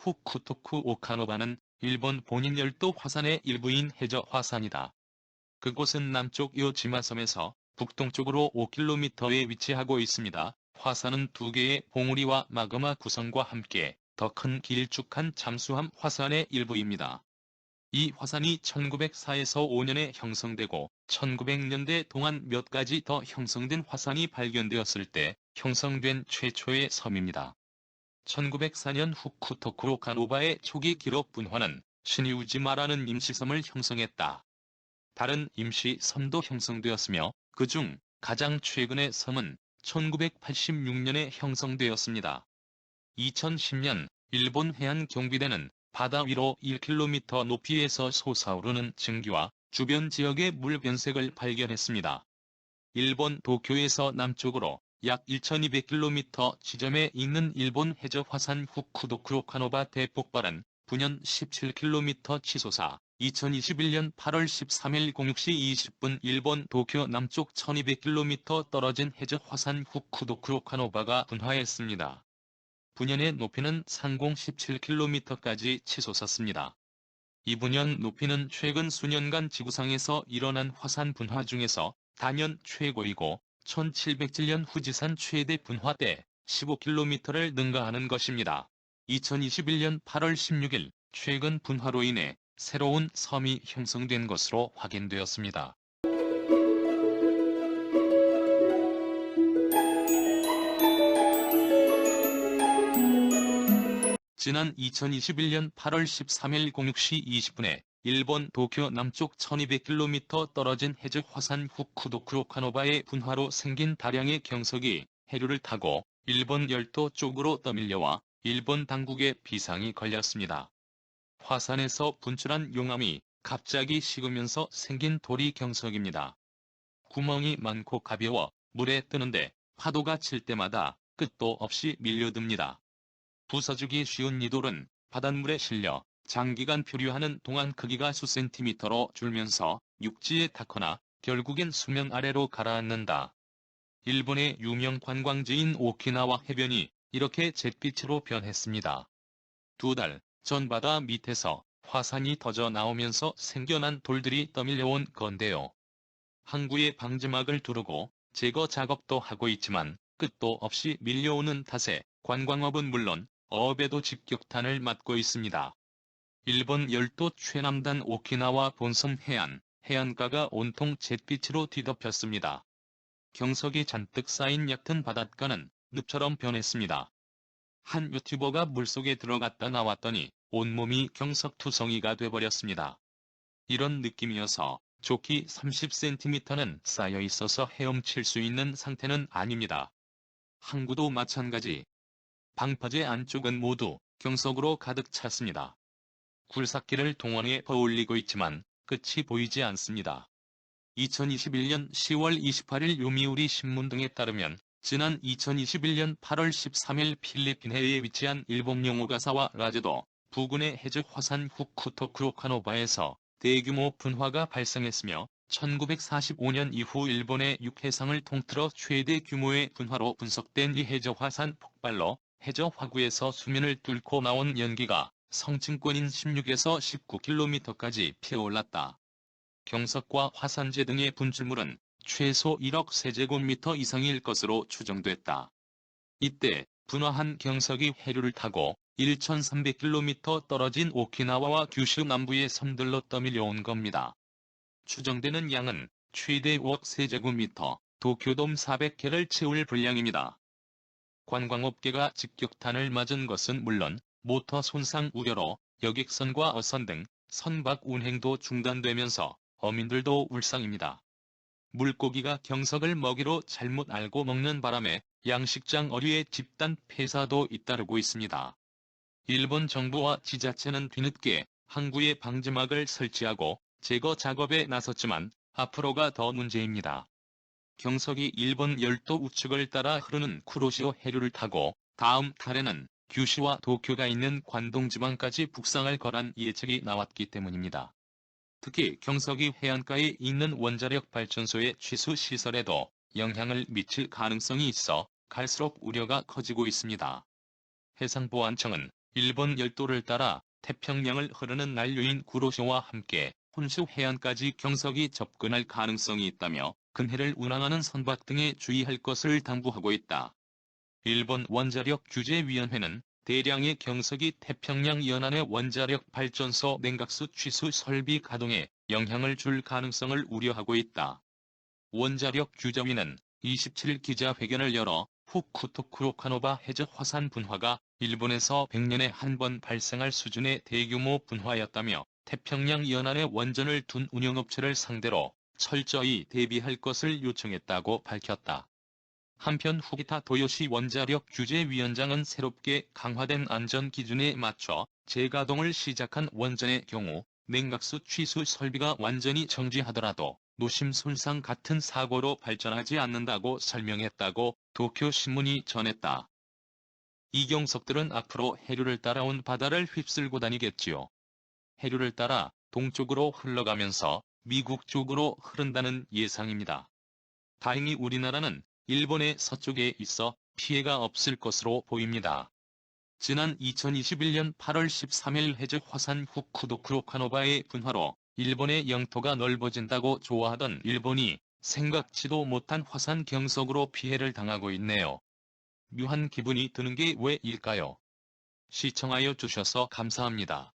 후쿠토쿠 오카노바는 일본 본인 열도 화산의 일부인 해저 화산이다. 그곳은 남쪽 요지마섬에서 북동쪽으로 5km에 위치하고 있습니다. 화산은 두 개의 봉우리와 마그마 구성과 함께 더 큰 길쭉한 잠수함 화산의 일부입니다. 이 화산이 1904에서 5년에 형성되고 1900년대 동안 몇 가지 더 형성된 화산이 발견되었을 때 형성된 최초의 섬입니다. 1904년 후쿠토쿠 오카노바의 초기 기록 분화는 시니우지마라는 임시섬을 형성했다. 다른 임시섬도 형성되었으며 그중 가장 최근의 섬은 1986년에 형성되었습니다. 2010년 일본 해안경비대는 바다 위로 1km 높이에서 솟아오르는 증기와 주변 지역의 물 변색을 발견했습니다. 일본 도쿄에서 남쪽으로 약 1200km 지점에 있는 일본 해저 화산 후쿠도쿠 오카노바 대폭발은 분연 17km 치솟아 2021년 8월 13일 06시 20분 일본 도쿄 남쪽 1200km 떨어진 해저 화산 후쿠도쿠 오카노바가 분화했습니다. 분연의 높이는 상공 17km까지 치솟았습니다. 이 분연 높이는 최근 수년간 지구상에서 일어난 화산 분화 중에서 단연 최고이고 1707년 후지산 최대 분화 때 15km를 능가하는 것입니다. 2021년 8월 16일 최근 분화로 인해 새로운 섬이 형성된 것으로 확인되었습니다. 지난 2021년 8월 13일 06시 20분에 일본 도쿄 남쪽 1200km 떨어진 해저 화산 후쿠도쿠 오카노바의 분화로 생긴 다량의 경석이 해류를 타고 일본 열도 쪽으로 떠밀려와 일본 당국에 비상이 걸렸습니다. 화산에서 분출한 용암이 갑자기 식으면서 생긴 돌이 경석입니다. 구멍이 많고 가벼워 물에 뜨는데 파도가 칠 때마다 끝도 없이 밀려듭니다. 부서지기 쉬운 이 돌은 바닷물에 실려 장기간 표류하는 동안 크기가 수센티미터로 줄면서 육지에 닿거나 결국엔 수면 아래로 가라앉는다. 일본의 유명 관광지인 오키나와 해변이 이렇게 잿빛으로 변했습니다. 2달 전 바다 밑에서 화산이 터져 나오면서 생겨난 돌들이 떠밀려온 건데요. 항구에 방지막을 두르고 제거 작업도 하고 있지만 끝도 없이 밀려오는 탓에 관광업은 물론 어업에도 직격탄을 맞고 있습니다. 일본 열도 최남단 오키나와 본섬 해안가가 온통 잿빛으로 뒤덮였습니다. 경석이 잔뜩 쌓인 얕은 바닷가는 늪처럼 변했습니다. 한 유튜버가 물속에 들어갔다 나왔더니 온몸이 경석투성이가 돼버렸습니다. 이런 느낌이어서 좋기 30cm는 쌓여 있어서 헤엄칠 수 있는 상태는 아닙니다. 항구도 마찬가지. 방파제 안쪽은 모두 경석으로 가득 찼습니다. 굴삭기를 동원해 퍼올리고 있지만 끝이 보이지 않습니다. 2021년 10월 28일 요미우리 신문 등에 따르면 지난 2021년 8월 13일 필리핀 해에 위치한 일본령 오가사와 라제도 부근의 해저 화산 후쿠토쿠 오카노바에서 대규모 분화가 발생했으며 1945년 이후 일본의 육해상을 통틀어 최대 규모의 분화로 분석된 이 해저 화산 폭발로 해저 화구에서 수면을 뚫고 나온 연기가 성층권인 16에서 19km까지 피어올랐다. 경석과 화산재 등의 분출물은 최소 1억 세제곱미터 이상일 것으로 추정됐다. 이때 분화한 경석이 해류를 타고 1300km 떨어진 오키나와와 규슈 남부의 섬들로 떠밀려온 겁니다. 추정되는 양은 최대 5억 세제곱미터, 도쿄돔 400개를 채울 분량입니다. 관광업계가 직격탄을 맞은 것은 물론 모터 손상 우려로 여객선과 어선 등 선박 운행도 중단되면서 어민들도 울상입니다. 물고기가 경석을 먹이로 잘못 알고 먹는 바람에 양식장 어류의 집단 폐사도 잇따르고 있습니다. 일본 정부와 지자체는 뒤늦게 항구에 방지막을 설치하고 제거 작업에 나섰지만 앞으로가 더 문제입니다. 경석이 일본 열도 우측을 따라 흐르는 쿠로시오 해류를 타고 다음 달에는 규슈와 도쿄가 있는 관동 지방까지 북상할 거란 예측이 나왔기 때문입니다. 특히 경석이 해안가에 있는 원자력 발전소의 취수 시설에도 영향을 미칠 가능성이 있어 갈수록 우려가 커지고 있습니다. 해상보안청은 일본 열도를 따라 태평양을 흐르는 난류인 구로쇼와 함께 혼슈 해안까지 경석이 접근할 가능성이 있다며 근해를 운항하는 선박 등에 주의할 것을 당부하고 있다. 일본 원자력규제위원회는 대량의 경석이 태평양 연안의 원자력 발전소 냉각수 취수 설비 가동에 영향을 줄 가능성을 우려하고 있다. 원자력규제위는 27일 기자회견을 열어 후쿠토쿠로카노바 해저 화산 분화가 일본에서 100년에 한 번 발생할 수준의 대규모 분화였다며 태평양 연안에 원전을 둔 운영업체를 상대로 철저히 대비할 것을 요청했다고 밝혔다. 한편 후기타 도요시 원자력규제위원장은 새롭게 강화된 안전 기준에 맞춰 재가동을 시작한 원전의 경우 냉각수 취수 설비가 완전히 정지하더라도 노심 손상 같은 사고로 발전하지 않는다고 설명했다고 도쿄신문이 전했다. 이경석들은 앞으로 해류를 따라온 바다를 휩쓸고 다니겠지요. 해류를 따라 동쪽으로 흘러가면서 미국 쪽으로 흐른다는 예상입니다. 다행히 우리나라는 일본의 서쪽에 있어 피해가 없을 것으로 보입니다. 지난 2021년 8월 13일 해저 화산 후쿠도쿠로카노바의 분화로 일본의 영토가 넓어진다고 좋아하던 일본이 생각지도 못한 화산 경석으로 피해를 당하고 있네요. 묘한 기분이 드는 게 왜일까요? 시청하여 주셔서 감사합니다.